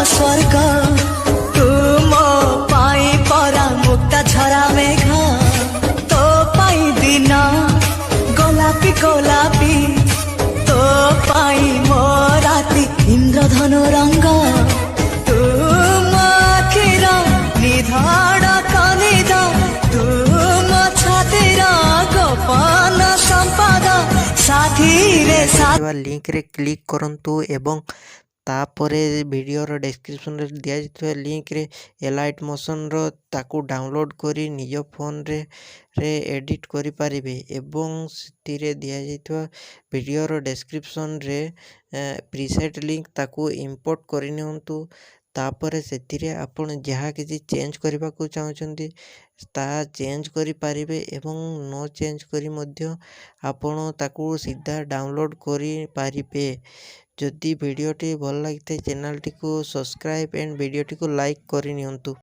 स्वर्ग तुम पाई परा मुक्ता झरा मेघ तो पाई दिन गोलापी गोलापी तो पाई मो राती इंद्रधनु रंग तुम आखिर निधाड़ कनिद तुम छातीर गोपन संपद साथी रे लिंक रे क्लिक करंतु एवं तापरे वीडियोर डिस्क्रिप्शन रे दिया जाइଥିବା लिंक रे एलाइट मोशन रो ताकू डाउनलोड करी निज फोन रे एडिट करि पारिबे एवं सितिरे दिया जाइଥିବା वीडियोर डिस्क्रिप्शन रे प्रीसेट लिंक ताकू इंपोर्ट करि नियंतु तापरे सेतिरे आपण जहाँ किसी चेंज करबा को चाहछंती ता चेंज करि पारिबे एवं नो चेंज करी मध्य आपण ताकू सीधा डाउनलोड करि पारिबे। जदि वीडियोटी भल लगी चैनल टी को सब्सक्राइब एंड वीडियोटी को लाइक करि नियंतु।